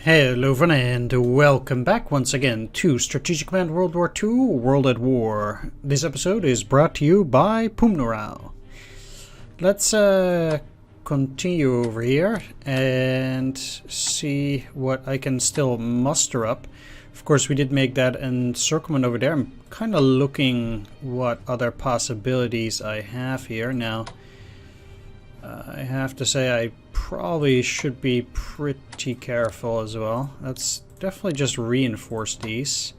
Hello everyone and welcome back once again to Strategic Command WWII World at War. This episode is brought to you by Pumnoral. Let's continue over here and see what I can still muster up. Of course we did make that encirclement over there. I'm kind of looking what other possibilities I have here. Now I have to say I probably should be pretty careful as well. Let's definitely just reinforce these.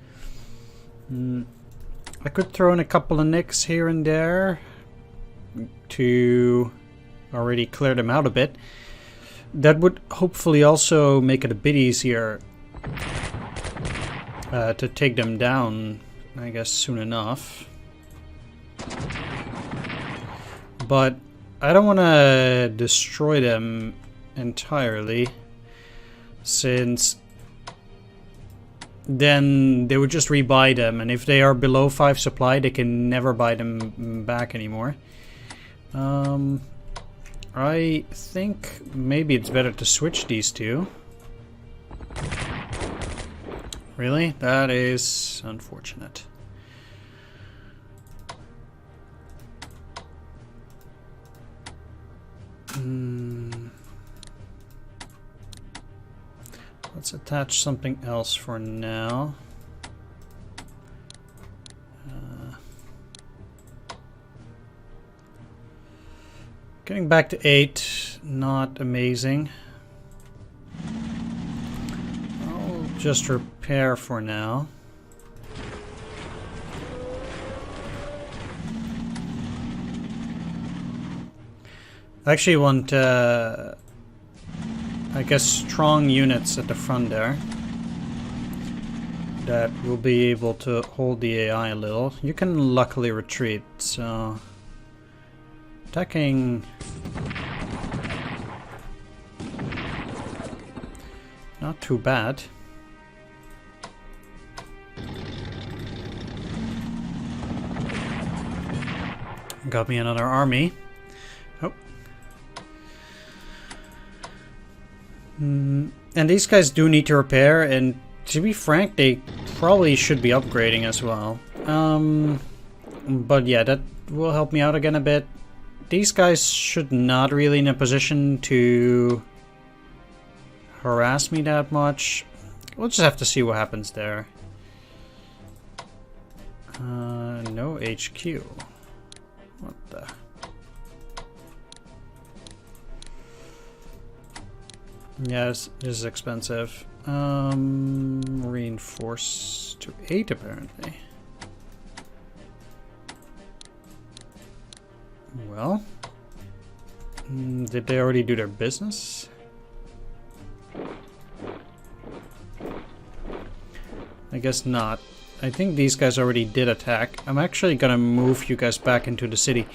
I could throw in a couple of nicks here and there to already clear them out a bit. That would hopefully also make it a bit easier to take them down, I guess, soon enough. But I don't want to destroy them entirely, since then they would just rebuy them, and if they are below 5 supply they can never buy them back anymore. I think maybe it's better to switch these two. Really? That is unfortunate. Let's attach something else for now. Getting back to 8, not amazing. I'll just repair for now. I actually want, I guess, strong units at the front there that will be able to hold the AI a little. You can luckily retreat, so attacking not too bad. Got me another army. Oh. And these guys do need to repair, and to be frank, they probably should be upgrading as well. But yeah, that will help me out again a bit. These guys should not really in a position to harass me that much. We'll just have to see what happens there. No HQ. What the... Yeah, this is expensive. Reinforce to 8 apparently. Well, did they already do their business? I guess not. I think these guys already did attack. I'm actually gonna move you guys back into the city.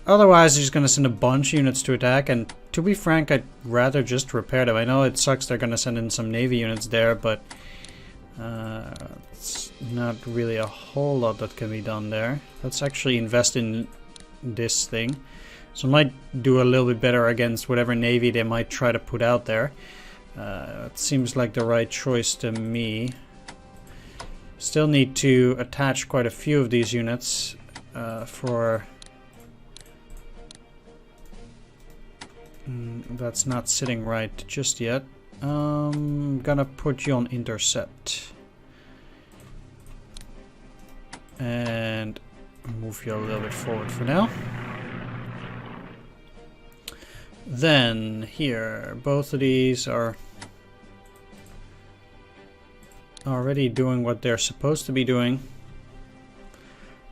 Otherwise, he's going to send a bunch of units to attack, and to be frank, I'd rather just repair them. I know it sucks they're going to send in some Navy units there, but it's not really a whole lot that can be done there. Let's actually invest in this thing. So I might do a little bit better against whatever Navy they might try to put out there. It seems like the right choice to me. Still need to attach quite a few of these units for... that's not sitting right just yet. I'm gonna put you on intercept and move you a little bit forward for now. Then here, both of these are already doing what they're supposed to be doing.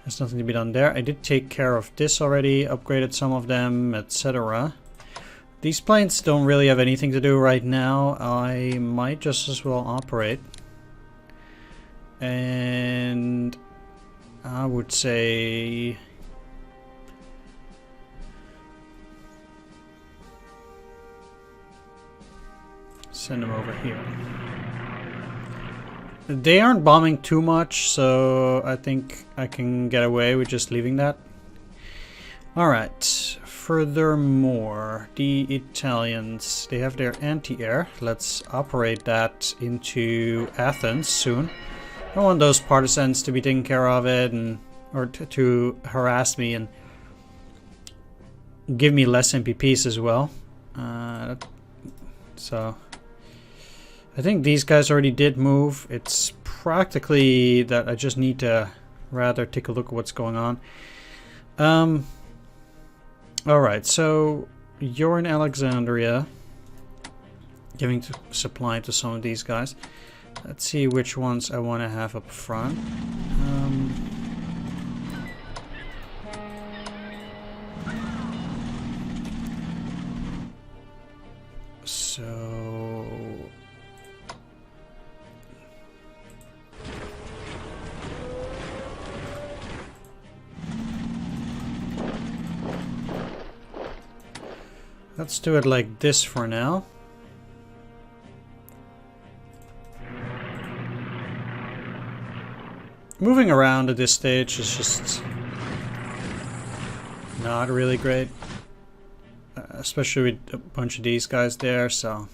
There's nothing to be done there. I did take care of this already, upgraded some of them, etc. These planes don't really have anything to do right now. I might just as well operate. And I would say... send them over here. They aren't bombing too much, so I think I can get away with just leaving that. Alright. furthermore, the Italians, they have their anti-air. Let's operate that into Athens soon. I don't want those partisans to be taking care of it, and or to harass me and give me less MPPs as well. So I think these guys already did move. It's practically that I just need to rather take a look at what's going on. Alright, so you're in Alexandria, giving supply to some of these guys. Let's see which ones I want to have up front. So let's do it like this for now. Moving around at this stage is just not really great. Especially with a bunch of these guys there, so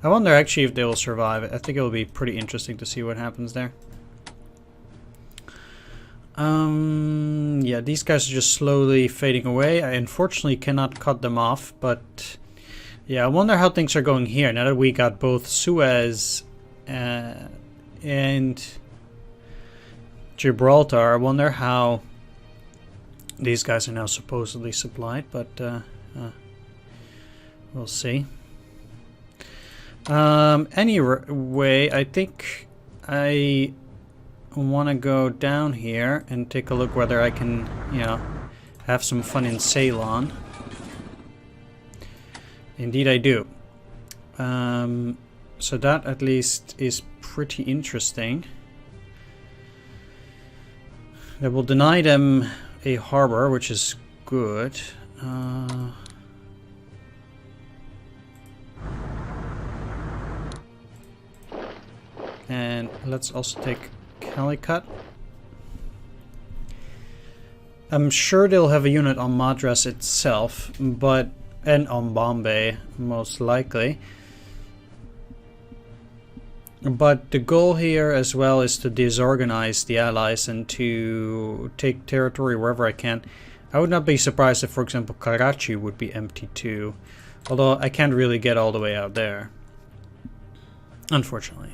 I wonder actually if they will survive. I think it will be pretty interesting to see what happens there. Yeah, these guys are just slowly fading away. I unfortunately cannot cut them off, but yeah, I wonder how things are going here now that we got both Suez and Gibraltar. I wonder how these guys are now supposedly supplied, but we'll see. Anyway, I think I want to go down here and take a look whether I can, you know, have some fun in Ceylon. Indeed I do. So that at least is pretty interesting. That will deny them a harbor, which is good. And let's also take Calicut. I'm sure they'll have a unit on Madras itself, but and on Bombay most likely. But the goal here as well is to disorganize the allies and to take territory wherever I can. I would not be surprised if, for example, Karachi would be empty too. Although I can't really get all the way out there, unfortunately.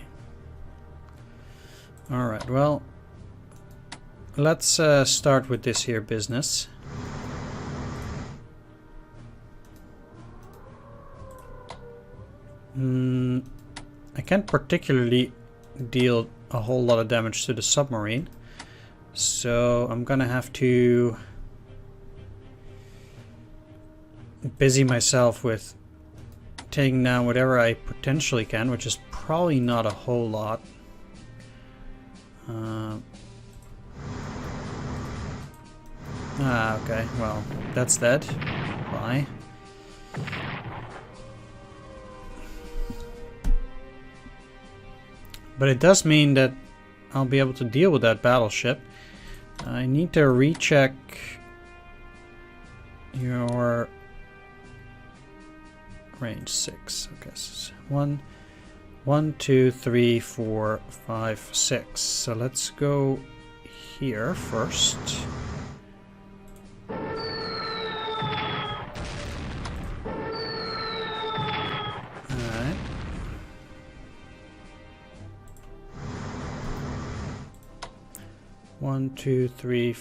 Alright, well, let's start with this here business. I can't particularly deal a whole lot of damage to the submarine, so I'm gonna have to busy myself with taking down whatever I potentially can, which is probably not a whole lot. Okay, well, that's dead. Bye. But it does mean that I'll be able to deal with that battleship. I need to recheck your range 6. Okay, so 1, 2, 3, 4, 5, 6. So let's go here first. Alright. One, two, three.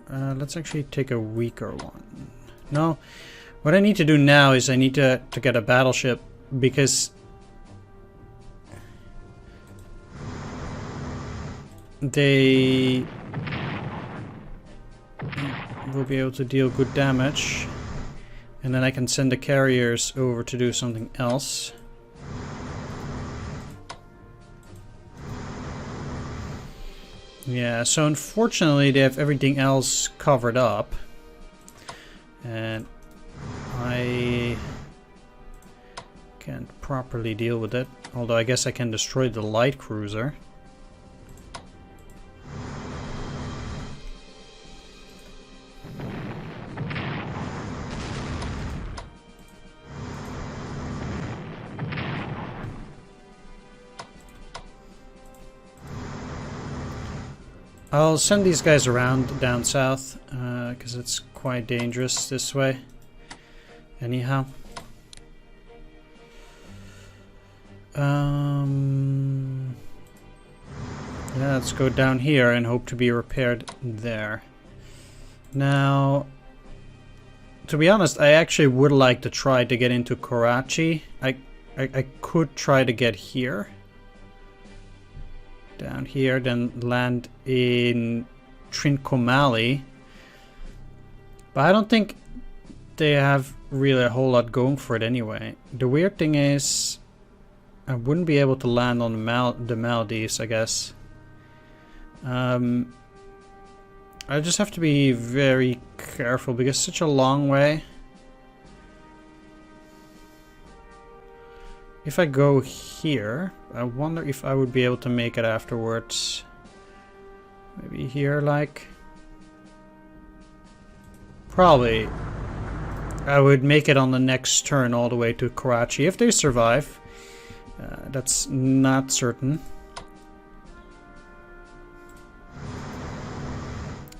Let's actually take a weaker one. No, what I need to do now is I need to get a battleship, because they will be able to deal good damage, and then I can send the carriers over to do something else. Yeah, so unfortunately they have everything else covered up, and I can't properly deal with it, although I guess I can destroy the light cruiser. I'll send these guys around down south, because it's quite dangerous this way. Anyhow. Yeah, let's go down here and hope to be repaired there. Now, to be honest, I actually would like to try to get into Karachi. I could try to get here. Down here, then land in Trincomalee. But I don't think they have really a whole lot going for it anyway. The weird thing is, I wouldn't be able to land on the Maldives, I guess. I just have to be very careful because it's such a long way. If I go here, I wonder if I would be able to make it afterwards. Maybe here, like. Probably. I would make it on the next turn all the way to Karachi if they survive. That's not certain.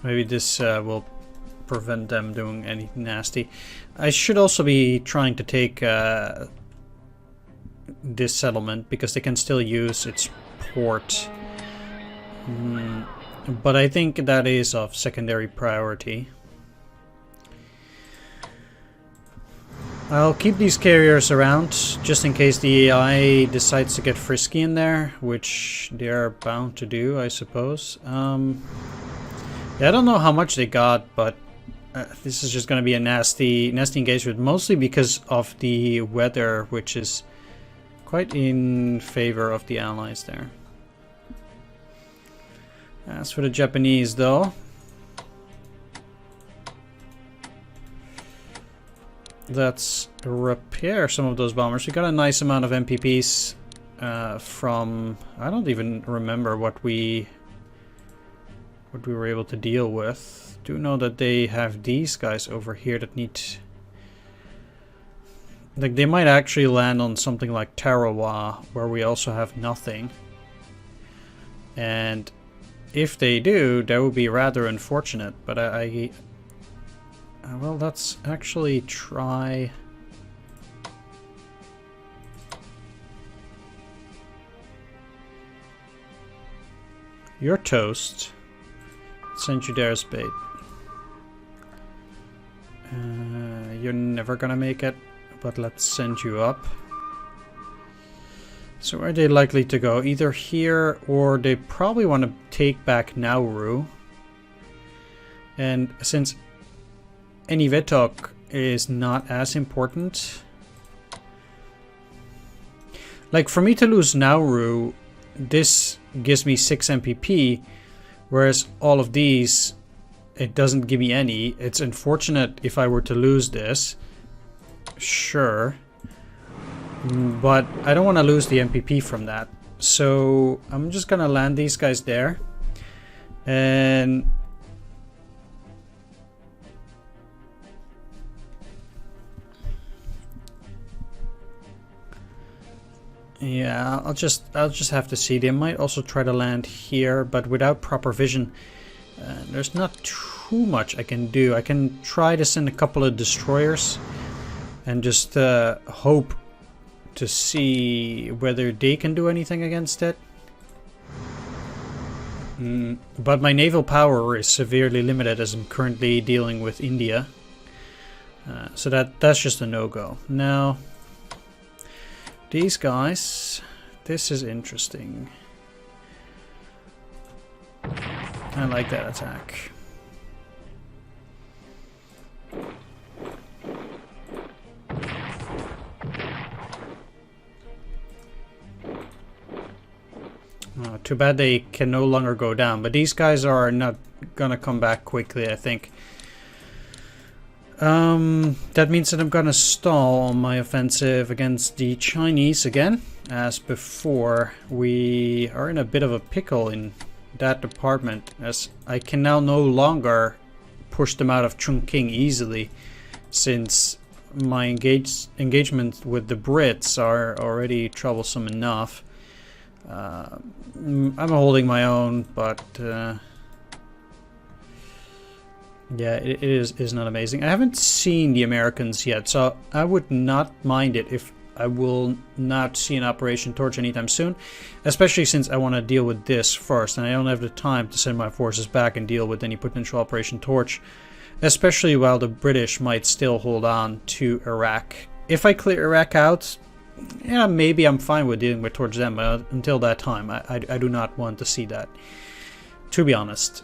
Maybe this will prevent them doing anything nasty. I should also be trying to take this settlement because they can still use its port. But I think that is of secondary priority. I'll keep these carriers around just in case the AI decides to get frisky in there, which they're bound to do, I suppose. Yeah, I don't know how much they got, but this is just going to be a nasty engagement, mostly because of the weather, which is quite in favor of the Allies there. As for the Japanese, though, let's repair some of those bombers. We got a nice amount of MPPs from... I don't even remember what we were able to deal with. Do know that they have these guys over here that need... Like, they might actually land on something like Tarawa, where we also have nothing. And if they do, that would be rather unfortunate. But well, let's actually try... You're toast. Send you there as bait. You're never gonna make it, but let's send you up. So where are they likely to go? Either here, or they probably want to take back Nauru. And since Enivetok is not as important, like for me to lose Nauru, this gives me 6 MPP, whereas all of these, it doesn't give me any. It's unfortunate if I were to lose this, sure, but I don't want to lose the MPP from that. So I'm just gonna land these guys there, and yeah, I'll just have to see. They might also try to land here, but without proper vision, there's not too much I can do. I can try to send a couple of destroyers and just hope to see whether they can do anything against it. But my naval power is severely limited as I'm currently dealing with India. So that's just a no-go. Now, these guys, this is interesting. I like that attack. Too bad they can no longer go down, but these guys are not gonna come back quickly, I think. That means that I'm gonna stall on my offensive against the Chinese again. As before, we are in a bit of a pickle in that department, as I can now no longer push them out of Chongqing easily, since my engagement with the Brits are already troublesome enough. I'm holding my own, but Yeah, it is not amazing. I haven't seen the Americans yet, so I would not mind it if I will not see an Operation Torch anytime soon, especially since I want to deal with this first, and I don't have the time to send my forces back and deal with any potential Operation Torch, especially while the British might still hold on to Iraq. If I clear Iraq out, yeah, maybe I'm fine with dealing with towards them, but until that time, I do not want to see that, to be honest.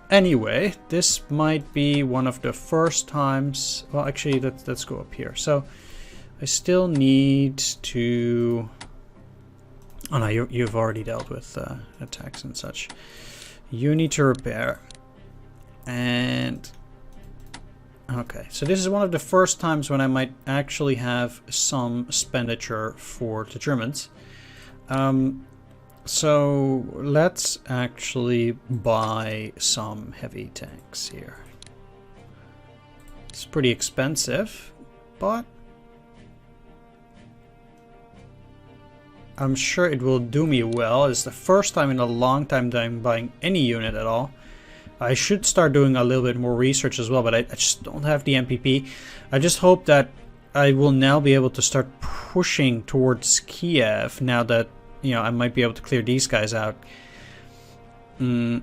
Anyway, this might be one of the first times... Well, actually, let's go up here. So, I still need to... Oh no, you've already dealt with attacks and such. You need to repair. And... Okay, so this is one of the first times when I might actually have some expenditure for the Germans. So let's actually buy some heavy tanks here. It's pretty expensive, but I'm sure it will do me well. It's the first time in a long time that I'm buying any unit at all. I should start doing a little bit more research as well, but I just don't have the MPP. I just hope that I will now be able to start pushing towards Kiev now that, you know, I might be able to clear these guys out. Yeah,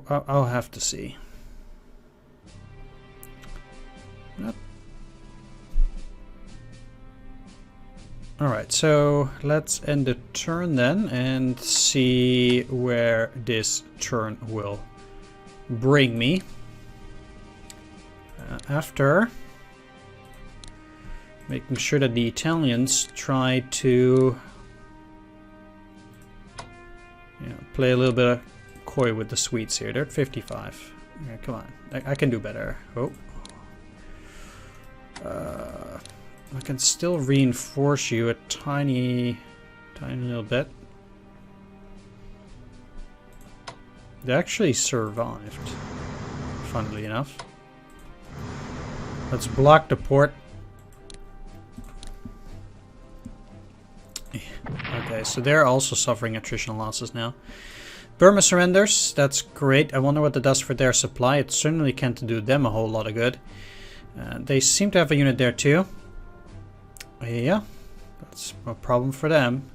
I'll have to see. Yep. Alright, so let's end the turn then and see where this turn will bring me. After making sure that the Italians try to play a little bit of coy with the Swedes here. They're at 55. Yeah, come on, I can do better. Oh, I can still reinforce you a tiny little bit. They actually survived, funnily enough. Let's block the port. Okay, so they're also suffering attritional losses now. Burma surrenders, that's great. I wonder what that does for their supply. It certainly can't do them a whole lot of good. They seem to have a unit there too. Yeah, that's a problem for them.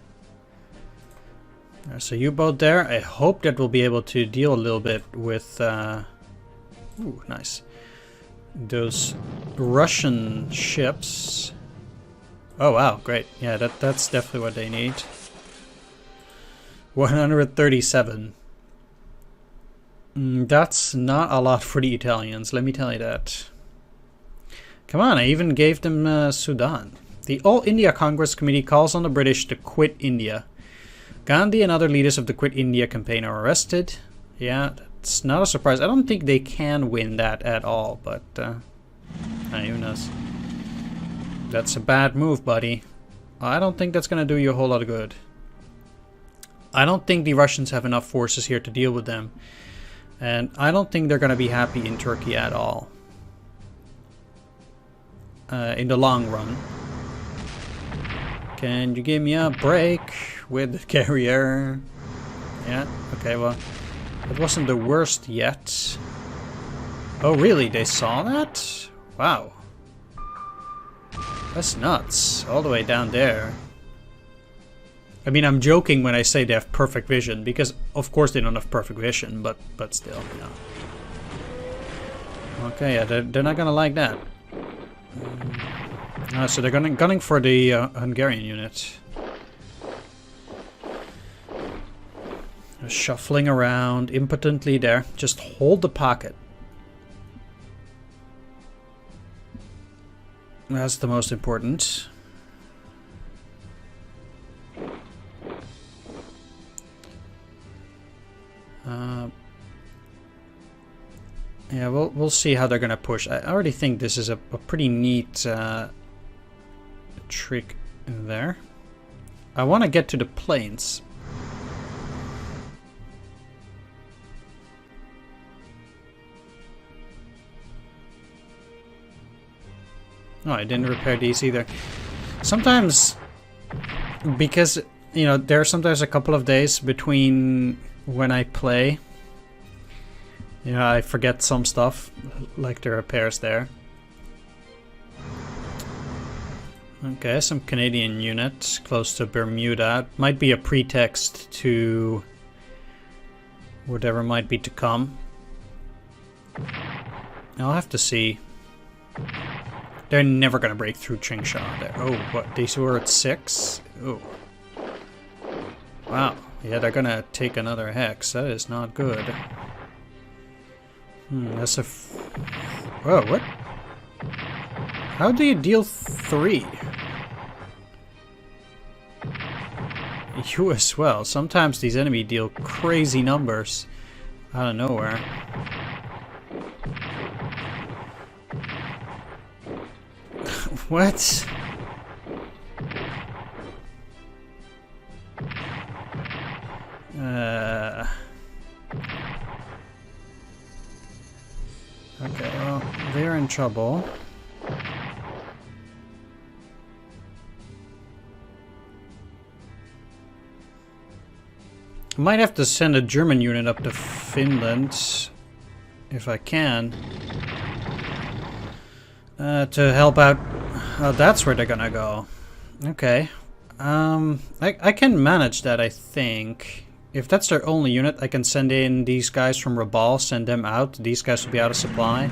There's a U-boat there. I hope that we'll be able to deal a little bit with... ooh, nice. Those Russian ships. Oh wow, great. Yeah, that's definitely what they need. 137. That's not a lot for the Italians, let me tell you that. Come on, I even gave them Sudan. The All India Congress Committee calls on the British to quit India. Gandhi and other leaders of the Quit India campaign are arrested. Yeah, it's not a surprise. I don't think they can win that at all, but who knows. That's a bad move, buddy. I don't think that's going to do you a whole lot of good. I don't think the Russians have enough forces here to deal with them. And I don't think they're going to be happy in Turkey at all. In the long run. Can you give me a break with the carrier? Yeah, okay, well, it wasn't the worst yet. Oh, really? They saw that? Wow. That's nuts. All the way down there. I mean, I'm joking when I say they have perfect vision, because of course they don't have perfect vision, but still, yeah. Okay, yeah, they're not gonna like that. So they're gunning for the Hungarian unit. They're shuffling around impotently there. Just hold the pocket. That's the most important. Yeah, we'll see how they're gonna push. I already think this is a pretty neat trick in there. I want to get to the plains. No, I didn't repair these either. Sometimes Because, you know, there are sometimes a couple of days between when I play. You know, I forget some stuff, like the repairs there. Okay, some Canadian units close to Bermuda. Might be a pretext to whatever might be to come. I'll have to see. They're never gonna break through Changsha there. Oh, what? These were at 6? Oh. Wow. Yeah, they're gonna take another hex. That is not good. That's a... Whoa, what? How do you deal 3? You as well. Sometimes these enemies deal crazy numbers out of nowhere. What? Okay, well, they're in trouble. I might have to send a German unit up to Finland, if I can, to help out. Oh, that's where they're gonna go. Okay. I can manage that, I think. If that's their only unit, I can send in these guys from Rabaul, send them out. These guys will be out of supply.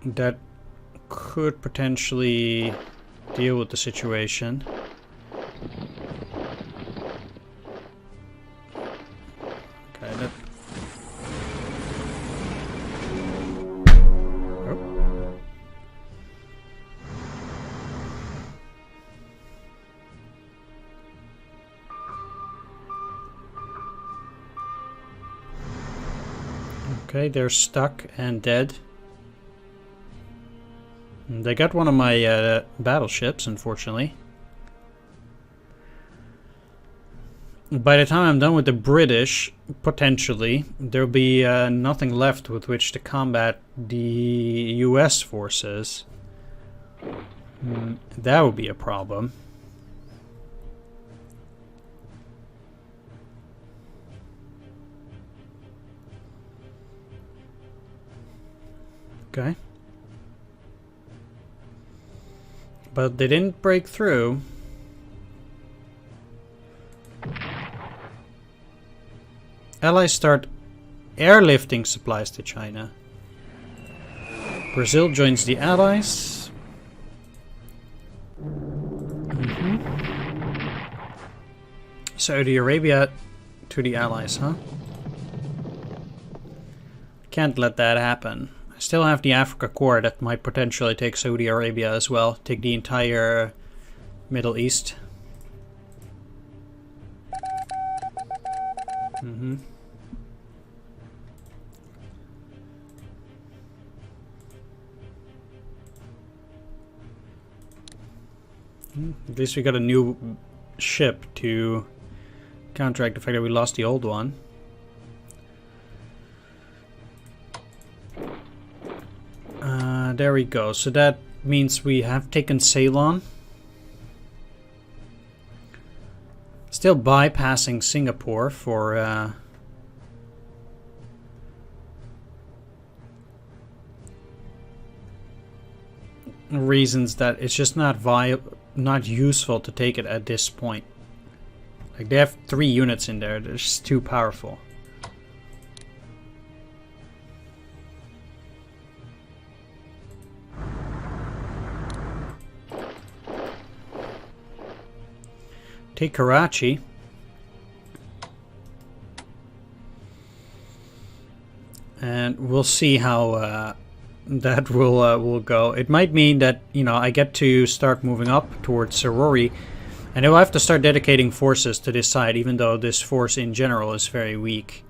That could potentially deal with the situation. Okay, that... Oh. Okay, they're stuck and dead. They got one of my battleships, unfortunately. By the time I'm done with the British, potentially, there'll be nothing left with which to combat the US forces. That would be a problem. Okay. But they didn't break through. Allies start airlifting supplies to China. Brazil joins the Allies. Saudi Arabia to the Allies, huh? Can't let that happen. I still have the Africa Corps that might potentially take Saudi Arabia as well. Take the entire Middle East. At least we got a new ship to counteract the fact that we lost the old one. There we go. So that means we have taken Ceylon. Still bypassing Singapore for reasons that it's just not useful to take it at this point. Like, they have 3 units in there. They're just too powerful. Take Karachi. And we'll see how that will go. It might mean that, you know, I get to start moving up towards Sarori, and I'll have to start dedicating forces to this side, even though this force in general is very weak.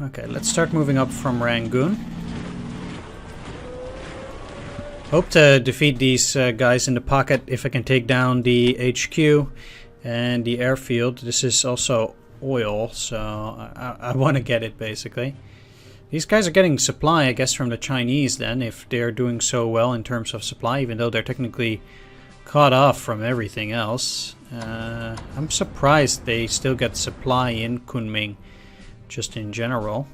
Okay, let's start moving up from Rangoon. Hope to defeat these guys in the pocket if I can take down the HQ and the airfield. This is also oil, so I want to get it basically. These guys are getting supply, I guess, from the Chinese then, if they're doing so well in terms of supply, even though they're technically cut off from everything else. I'm surprised they still get supply in Kunming, just in general.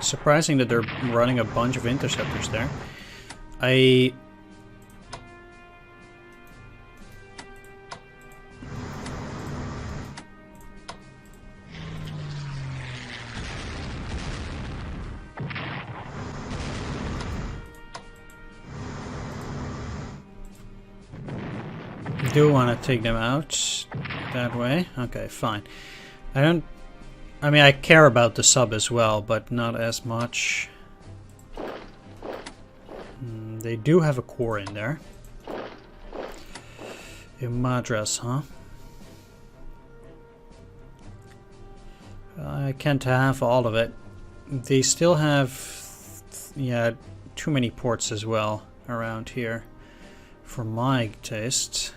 Surprising that they're running a bunch of interceptors there. I do want to take them out that way. Okay, fine. I mean, I care about the sub as well, but not as much. They do have a core in there. In Madras, huh? I can't have all of it. They still have, yeah, too many ports as well around here for my taste.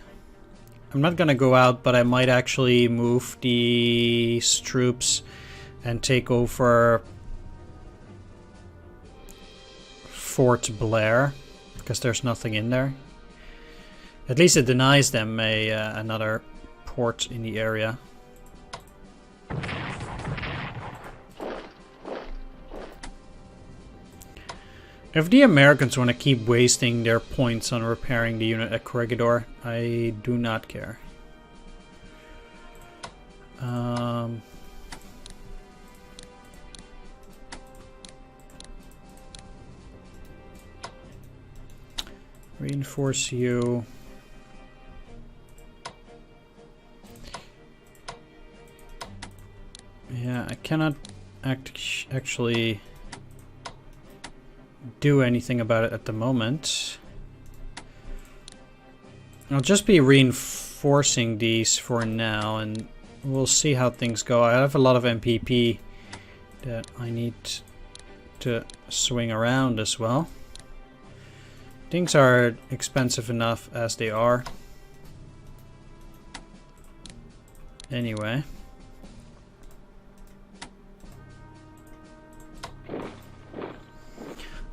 I'm not gonna go out, but I might actually move these troops and take over Fort Blair, because there's nothing in there. At least it denies them another port in the area. If the Americans want to keep wasting their points on repairing the unit at Corregidor, I do not care. Reinforce you. Yeah, I cannot actually do anything about it at the moment. I'll just be reinforcing these for now, and we'll see how things go. I have a lot of MPP that I need to swing around as well. Things are expensive enough as they are. Anyway.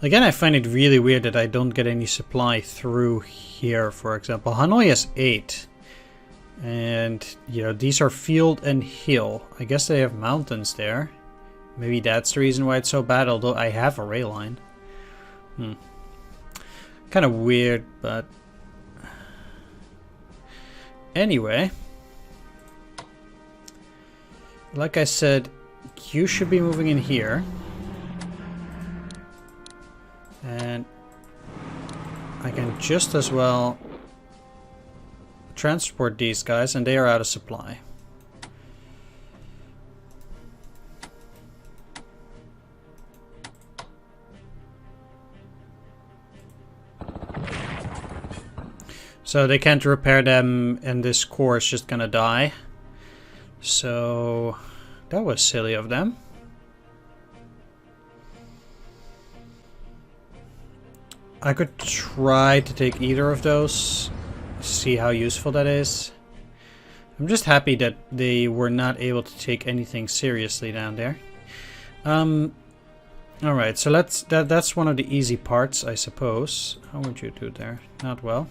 Again, I find it really weird that I don't get any supply through here, for example. Hanoi has 8. And, you know, these are field and hill. I guess they have mountains there. Maybe that's the reason why it's so bad, although I have a rail line. Kind of weird, but... Anyway. Like I said, you should be moving in here. And I can just as well transport these guys, and they are out of supply. So they can't repair them, and this core is just gonna die. So that was silly of them. I could try to take either of those, see how useful that is. I'm just happy that they were not able to take anything seriously down there. Alright, so that's one of the easy parts, I suppose. How would you do there? Not well.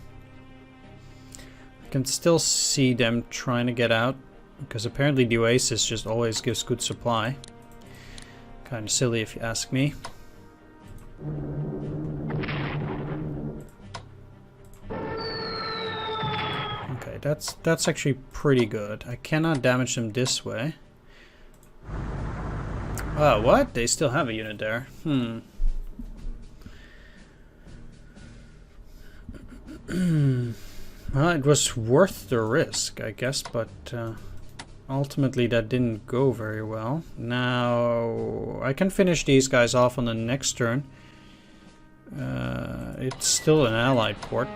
I can still see them trying to get out, because apparently the Oasis just always gives good supply. Kind of silly if you ask me. Okay, that's actually pretty good. I cannot damage them this way. Oh, what? They still have a unit there. Well, it was worth the risk, I guess, but ultimately that didn't go very well. Now, I can finish these guys off on the next turn. It's still an allied port.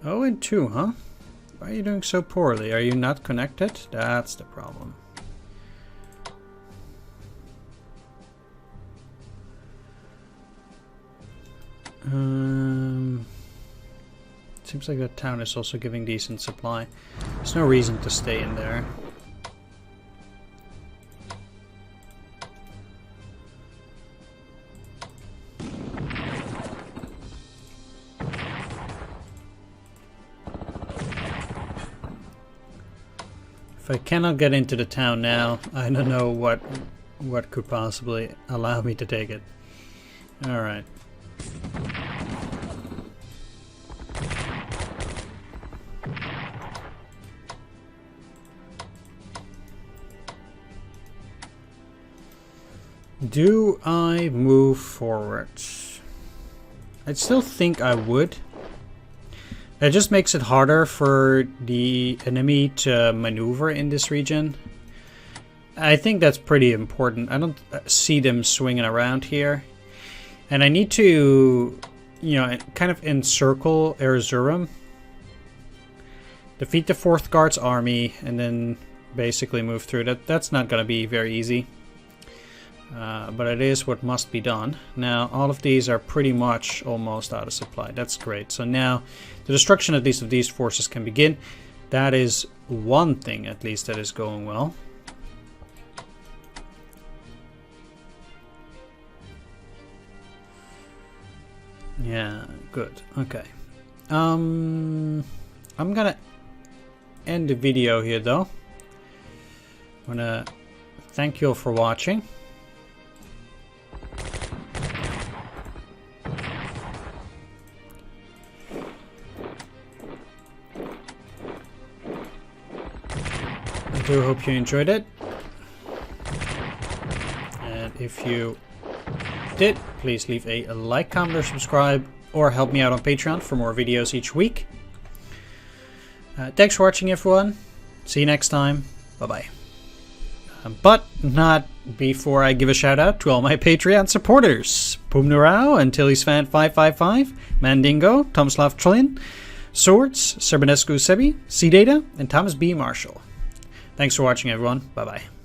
Oh, and 2, huh? Why are you doing so poorly? Are you not connected? That's the problem. Seems like that town is also giving decent supply. There's no reason to stay in there. If I cannot get into the town now, I don't know what could possibly allow me to take it. All right. Do I move forward? I still think I would. It just makes it harder for the enemy to maneuver in this region. I think that's pretty important. I don't see them swinging around here. And I need to, you know, kind of encircle Erzurum. Defeat the 4th Guards army and then basically move through. That's not going to be very easy. But it is what must be done. Now, all of these are pretty much almost out of supply. That's great. So now, the destruction at least of these forces can begin. That is one thing, at least, that is going well. Yeah, good. Okay. I'm gonna end the video here, though. I wanna thank you all for watching. I do hope you enjoyed it, and if you did, please leave a like, comment, or subscribe, or help me out on Patreon for more videos each week. Thanks for watching, everyone. See you next time. Bye-bye. But not before I give a shout out to all my Patreon supporters: Pumnurao and Tilly'sfan555, Mandingo, Tomislav Trolin, Swords, Serbanescu Sebi, C-Data, and Thomas B. Marshall. Thanks for watching, everyone. Bye-bye.